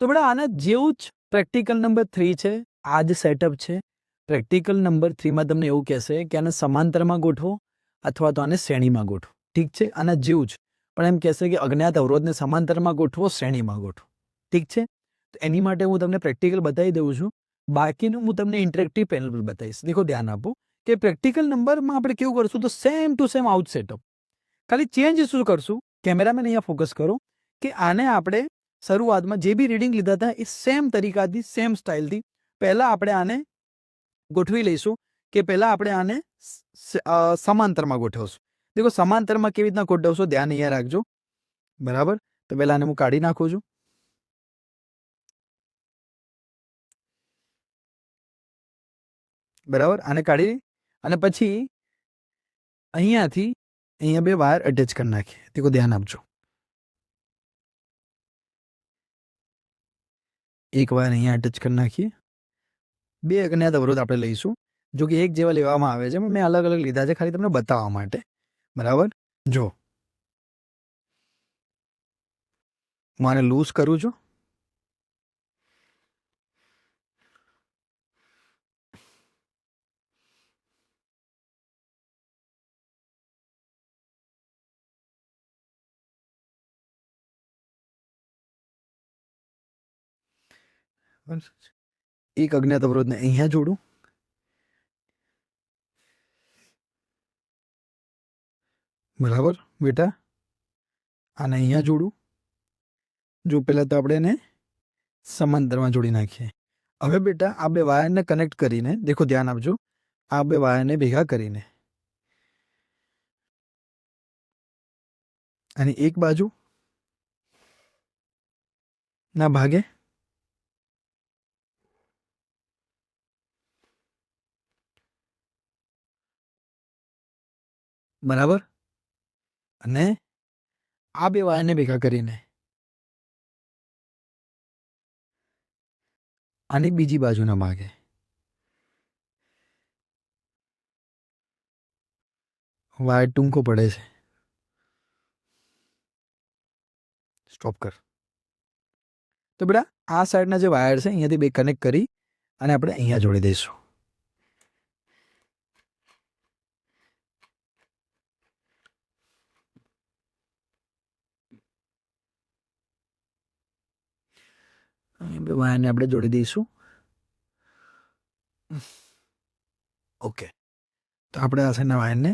તો બેટા આના જેવું જ પ્રેક્ટિકલ નંબર 3 છે, આ જ સેટઅપ છે. પ્રેક્ટિકલ નંબર 3 માં તમને એવું કહેશે કે આને સમાંતરમાં ગોઠવો અથવા તો આને શ્રેણીમાં ગોઠવો. ઠીક છે, આના જેવું જ, પણ એમ કહેશે કે અજ્ઞાત અવરોધને સમાંતરમાં ગોઠવો, શ્રેણીમાં ગોઠવો. ઠીક છે, તો એની માટે હું તમને પ્રેક્ટિકલ બતાવી દઉં છું. બાકીનું હું તમને ઇન્ટરેક્ટિવ પેનલ પર બતાવીશ. દેખો, ધ્યાન આપો કે પ્રેક્ટિકલ નંબરમાં આપણે કેવું કરશું, તો same to same out setup. ખાલી ચેન્જ શું કરશું, કેમેરામેન અહીંયા ફોકસ કરો, કે આને આપણે શરૂઆતમાં જે બી રીડિંગ લીધા હતા એ સેમ તરીકાથી, સેમ સ્ટાઇલથી પહેલા આપણે આને ગોઠવી લઈશું, કે પહેલા આપણે આને સમાંતરમાં ગોઠવશું. દેખો, સમાંતરમાં કેવી રીતના ગોઠવશો, ધ્યાન અહીંયા રાખજો. બરાબર, તો પહેલા આને હું કાઢી નાખું છું. બરાબર, આને કાઢી અને પછી અહીંયાથી અહીંયા બે વાયર અટેચ કરી નાખીએ. તે ધ્યાન આપજો. એક વાયર અહીંયા અટેચ કરી નાખીએ. બે અજ્ઞાત અવરોધ આપણે લઈશું, જો કે એક જેવા લેવામાં આવે છે, મેં અલગ અલગ લીધા છે ખાલી તમને બતાવવા માટે. બરાબર, જો હું આને લૂઝ કરું છું. એક અજ્ઞાત અવરોધને અહીંયા જોડું. બરાબર બેટા, આને અહીંયા જોડું. જો પહેલાં તો આપણે એને સમાંતરમાં જોડી નાખીએ. હવે બેટા આ બે વાયરને કનેક્ટ કરીને, દેખો ધ્યાન આપજો, આ બે વાયરને ભેગા કરીને અને એક બાજુ ના ભાગે બરાબર, અને આ બે વાયરને ભેગા કરીને આની બીજી બાજુના ભાગે. વાયર ટૂંકો પડે છે. સ્ટોપ કર. તો બેટા આ સાઈડના જે વાયર છે અહીંયાથી બે કનેક્ટ કરી અને આપણે અહીંયા જોડી દઈશું. બે વાયરને આપણે જોડી દઈશું. ઓકે, તો આપણે આ સાઈડના વાયરને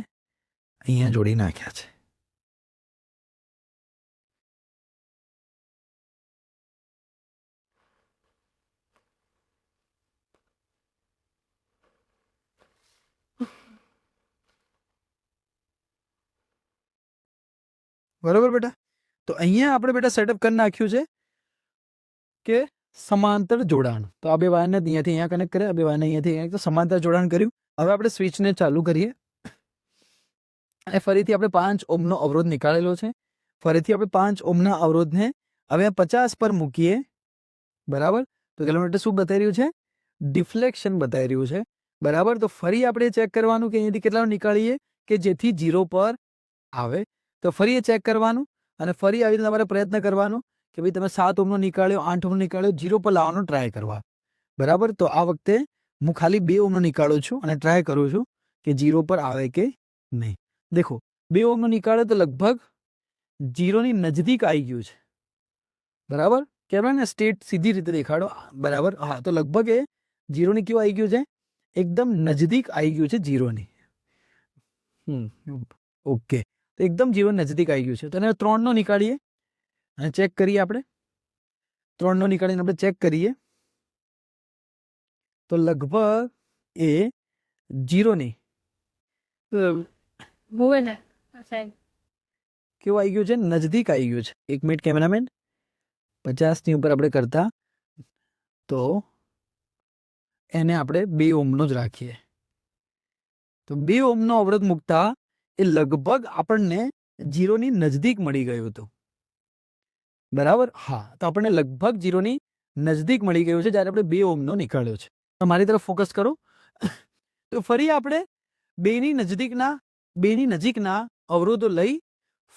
અહીંયા જોડી નાખ્યા છે. બરાબર બેટા, તો અહીંયા આપણે બેટા સેટઅપ કરી નાખ્યું છે કે સમાંતર જોડાણ. તો આ બે વાયરને અહીંયાથી અહીંયા કનેક્ટ કર્યા, આ બે વાયરને અહીંયાથી અહીંયા, તો સમાંતર જોડાણ કર્યું. હવે આપણે સ્વિચને ચાલુ કરીએ અને ફરીથી આપણે 5 ઓહ્મનો અવરોધ નીકાળેલો છે. ફરીથી આપણે 5 ઓહ્મના અવરોધને હવે 50 પર મૂકીએ. બરાબર, તો કિલોમીટર શું બતાવી રહ્યું છે, ડિફ્લેક્શન બતાવી રહ્યું છે. બરાબર, તો ફરી આપણે ચેક કરવાનું કે અહીંયાથી કેટલાનું નીકાળીએ કે જેથી 0 પર આવે. તો ફરી એ ચેક કરવાનું અને ફરી આવી રીતે તમારે પ્રયત્ન કરવાનો કે ભાઈ તમે 7 ઓહ્મનો નીકાળ્યો, 8 ઓહ્મનો નીકાળ્યો, 0 પર લાવવાનો ટ્રાય કરવા. બરાબર, તો આ વખતે હું ખાલી 2 ઓહ્મનો નીકાળું છું અને ટ્રાય કરું છું કે 0 પર આવે કે નહીં. દેખો, 2 ઓહ્મનો નીકાળ્યો તો લગભગ 0ની નજદીક આવી ગયું છે. બરાબર, કહેવાય ને સ્ટેટ સીધી રીતે દેખાડો. બરાબર, હા, તો લગભગ એ 0ની કેવું આવી ગયું છે, એકદમ નજદીક આવી ગયું છે 0ની. ઓકે, તો એકદમ 0 નજદીક આવી ગયું છે. તો એને 3નો નીકાળીએ અને ચેક કરીએ. આપણે 3નો નીકાળીને આપણે ચેક કરીએ તો લગભગ એ 0ની કેવું આવી ગયું છે, નજદીક આવી ગયું છે. 1 મિનિટ કેમેરામેન, 50ની ઉપર આપણે કરતા તો એને આપણે 2 ઓહ્મનો જ રાખીએ. તો 2 ઓહ્મનો અવરોધ મૂકતા એ લગભગ આપણને 0ની નજદીક મળી ગયું હતું. બરાબર, હા, તો આપણને લગભગ 0ની નજદીક મળી ગયું છે જ્યારે આપણે 2 ઓહ્મનો નીકાળ્યો છે. તો મારી તરફ ફોકસ કરો. તો ફરી આપણે બેની નજીકના અવરોધો લઈ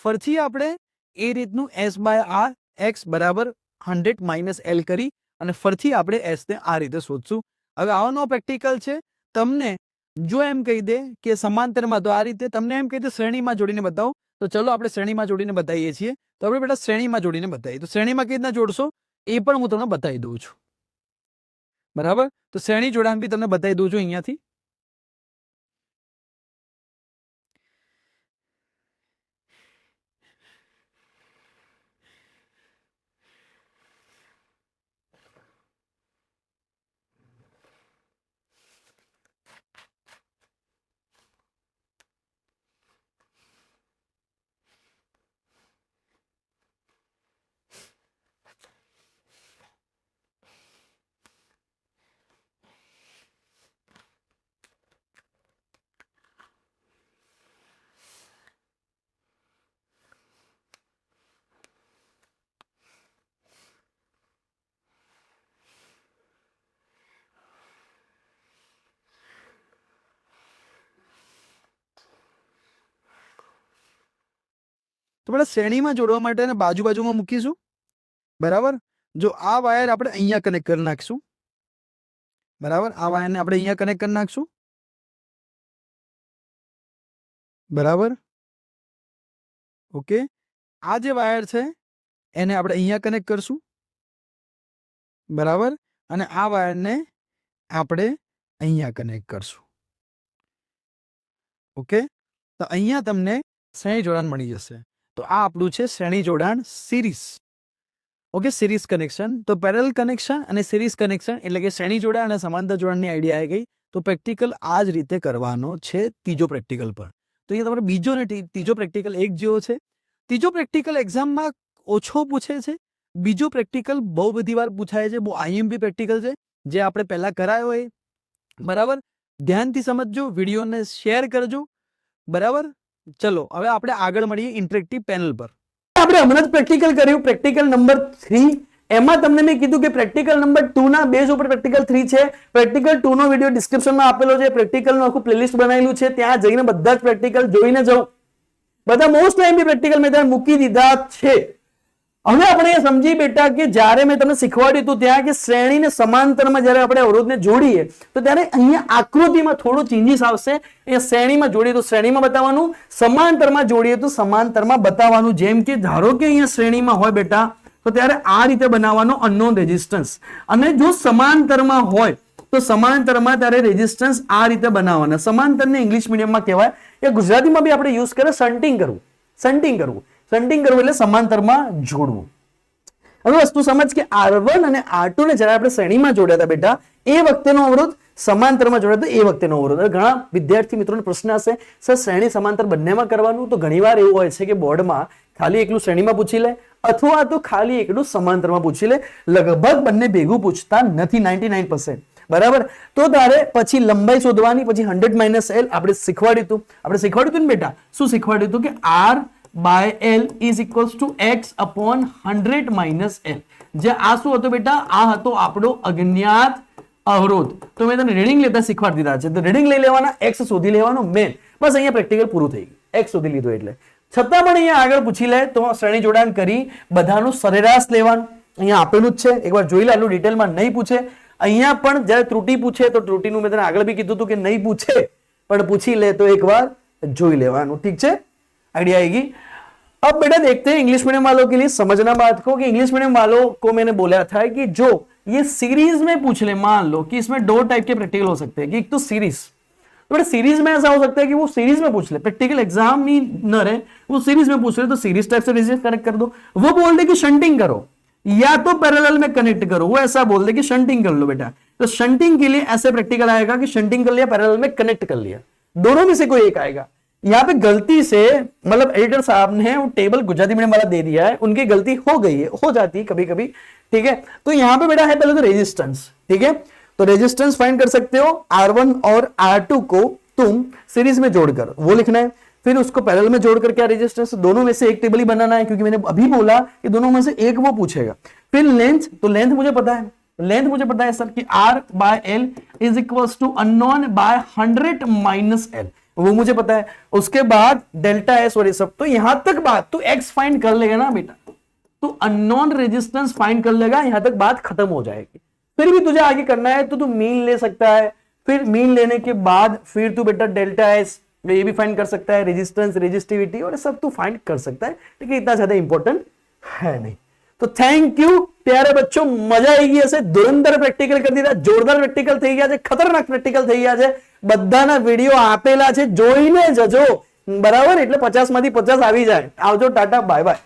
ફરીથી આપણે એ રીતનું S/R x બરાબર 100 માઇનસ એલ કરી અને ફરીથી આપણે એસ ને આ રીતે શોધશું. હવે આવાનો પ્રેક્ટિકલ છે. તમને જો એમ કહી દે કે સમાંતરમાં, તો આ રીતે તમને એમ કહી દે શ્રેણીમાં જોડીને બતાવો, તો ચલો આપણે શ્રેણીમાં જોડીને બતાવીએ છીએ. તો આપણે બેટા શ્રેણીમાં જોડીને બતાવીએ. તો શ્રેણીમાં કેવી રીતના જોડશો એ પણ હું તમને બતાવી દઉં છું. બરાબર, તો શ્રેણી જોડાણ બી તમને બતાવી દઉં છું અહીંયાથી. તો આપણે શ્રેણીમાં જોડવા માટે એને બાજુ બાજુમાં મૂકીશું. બરાબર, જો આ વાયર આપણે અહીંયા કનેક્ટ કરી નાખશું. બરાબર, આ વાયરને આપણે અહીંયા કનેક્ટ કરી નાખશું. બરાબર, ઓકે. આ જે વાયર છે એને આપણે અહીંયા કનેક્ટ કરશું. બરાબર, અને આ વાયરને આપણે અહીંયા કનેક્ટ કરશું. ઓકે, તો અહીંયા તમને શ્રેણી જોડાણ મળી જશે. તો આ આપણું છે શ્રેણી જોડાણ સિરીઝ. Okay, series connection. તો પેરેલલ કનેક્શન અને સિરીઝ કનેક્શન એટલે કે શ્રેણી જોડાણ અને સમાંતર જોડાણની આઈડિયા આવી ગઈ. તો પ્રેક્ટિકલ આ જ રીતે કરવાનો છે ત્રીજો પ્રેક્ટિકલ પર. તો અહીંયા તમારે બીજો ને ત્રીજો પ્રેક્ટિકલ એક જેવો છે. ત્રીજો પ્રેક્ટિકલ એક્ઝામમાં ઓછો પૂછે છે. બીજો પ્રેક્ટિકલ બહુ બધી વાર પૂછાય છે, બહુ આઈએમપી પ્રેક્ટિકલ છે, જે આપણે પહેલા કરાયો હોય. બરાબર, ધ્યાનથી સમજજો, વિડીયોને શેર કરજો. બરાબર, ચલો હવે આપણે આગળ મળીએ ઇન્ટરેક્ટિવ પેનલ પર. આપણે હમણાં જ પ્રેક્ટિકલ કર્યું, પ્રેક્ટિકલ નંબર 3. એમાં તમને મેં કીધું કે પ્રેક્ટિકલ નંબર 2 ના બેઝ ઉપર પ્રેક્ટિકલ 3 છે. પ્રેક્ટિકલ 2 નો વિડીયો ડિસ્ક્રિપ્શનમાં આપેલો છે. પ્રેક્ટિકલનું આખું પ્લેલિસ્ટ બનાવેલું છે, ત્યાં જઈને બધા જ પ્રેક્ટિકલ જોઈને જાઓ. બધા મોસ્ટ આઈએમપી પ્રેક્ટિકલ મેં ત્યાં મૂકી દીધા છે. હવે આપણે સમજી બેટા કે જ્યારે મેં તમને શીખવાડ્યું હતું ત્યાં કે શ્રેણીને સમાંતરમાં જ્યારે આપણે અવરોધને જોડીએ તો ત્યારે અહીંયા આકૃતિમાં થોડું ચેન્જીસ આવશે. એ શ્રેણીમાં જોડીએ તો શ્રેણીમાં બતાવવાનું, સમાંતરમાં જોડીએ તો સમાંતરમાં બતાવવાનું. જેમ કે ધારો કે અહીંયા શ્રેણીમાં હોય બેટા તો ત્યારે આ રીતે બનાવવાનો અનનોન રેઝિસ્ટન્સ, અને જો સમાંતરમાં હોય તો સમાંતરમાં ત્યારે રેઝિસ્ટન્સ આ રીતે બનાવવાના. સમાંતરને ઇંગ્લિશ મીડિયમમાં કહેવાય, એ ગુજરાતીમાં બી આપણે યુઝ કરે શન્ટિંગ કરવું. શન્ટિંગ કરવું એટલે સમાંતરમાં જોડવું. હવે વસ્તુ સમજ કે R1 અને R2 ને જ્યારે આપણે શ્રેણીમાં જોડ્યા હતા બેટા, એ વખતેનો અવરોધ સમાંતરમાં જોડ્યા હતા એ વખતેનો અવરોધ. ઘણા વિદ્યાર્થી મિત્રોને પ્રશ્ન હશે, સર શ્રેણી સમાંતર બંનેમાં કરવાનું? તો ઘણીવાર એવું હોય છે કે બોર્ડમાં ખાલી એકલું શ્રેણીમાં પૂછી લે અથવા તો ખાલી એકલું સમાંતરમાં પૂછી લે. લગભગ બંને ભેગું પૂછતા નથી 99%. બરાબર, તો તારે પછી લંબાઈ શોધવાની, પછી 100 માઇનસ એલ આપણે શીખવાડ્યું હતું ને બેટા. શું શીખવાડ્યું હતું કે R by L is equals to x upon 100 minus L. જે આ શું હતો બેટા? આ હતો આપણો અજ્ઞાત અવરોધ. તો મેં તને રીડિંગ લેતા શીખવાડી દીધા છે, તો રીડિંગ લઈ લેવાના, x શોધી લેવાનો મેન. બસ અહીંયા પ્રેક્ટિકલ પૂરું થઈ ગયું, x શોધી લીધું એટલે. છતાં પણ અહીંયા આગળ પૂછી લે તો શ્રેણી જોડાણ કરી બધાનું સરેરાશ લેવાનું. અહીંયા આપેલું જ છે, એકવાર જોઈ લે, આટલું ડિટેલમાં નહીં પૂછે. અહીંયા પણ જ્યારે ત્રુટિ પૂછે તો ત્રુટિનું મેં તને આગળ બી કીધું હતું કે નહીં પૂછે, પણ પૂછી લે તો એકવાર જોઈ લેવાનું. ઠીક છે, आइडिया आएगी. अब बेटा देखते हैं इंग्लिश मीडियम वालों के लिए समझना बात को कि इंग्लिश मीडियम वालों को मैंने बोला था कि जो ये सीरीज में पूछ ले, मान लो कि इसमें दो टाइप के प्रैक्टिकल हो सकते हैं कि एक तो सीरीज, तो बेटा सीरीज में ऐसा हो सकता है कि वो सीरीज में पूछ ले, प्रैक्टिकल एग्जाम में न रहे, वो सीरीज में पूछ ले तो सीरीज टाइप से रेजिस्टेंस कनेक्ट कर दो. वो बोल दे कि शंटिंग करो या तो पैरेलल में कनेक्ट करो, वो ऐसा बोल दे कि शंटिंग कर लो बेटा. तो शंटिंग के लिए ऐसे प्रैक्टिकल आएगा कि शंटिंग कर लिया, पैरेलल में कनेक्ट कर लिया, दोनों में से कोई एक आएगा. यहाँ पे गलती से मतलब एडिटर साहब ने वो टेबल गुजराती मीडियम वाला दे दिया है, उनकी गलती हो गई है, हो जाती है कभी कभी. ठीक है, तो यहाँ पे बेटा है पहले तो रेजिस्टेंस. ठीक है, तो रेजिस्टेंस फाइंड कर सकते हो. R1 और R2 को तुम सीरीज में जोड़कर वो लिखना है, फिर उसको पैरेलल में जोड़कर क्या रेजिस्टेंस, दोनों में से एक टेबल ही बनाना है, क्योंकि मैंने अभी बोला कि दोनों में से एक वो पूछेगा. फिर लेंथ, तो लेंथ मुझे पता है, लेंथ मुझे पता है सर कि R by L is equals to unknown by 100 minus L, वो मुझे पता है. उसके बाद डेल्टा एस और ये सब, तो यहां तक बात तो एक्स फाइंड कर लेगा ना बेटा. तो अननोन रेजिस्टेंस फाइंड कर लेगा, यहां तक बात खत्म हो जाएगी। फिर भी तुझे आगे करना है तो तू मीन ले सकता है, फिर मीन लेने के बाद फिर तू बेटा डेल्टा एस ये भी फाइंड कर सकता है, रेजिस्टेंस रेजिस्टिविटी और सब तू फाइंड कर सकता है, लेकिन इतना ज्यादा इंपॉर्टेंट है नहीं। तो थैंक यू प्यारे बच्चों, मजा आएगी। ऐसे धुरंधर પ્રેક્ટિકલ કરી દીધા, જોરદાર પ્રેક્ટિકલ થઈ ગયા છે, ખતરનાક પ્રેક્ટિકલ થઈ ગયા છે, બધાના વિડીયો આપેલા છે, જોઈને જજો બરાબર, એટલે 50 માંથી 50 આવી જાય। આવજો, ટાટા, બાય બાય।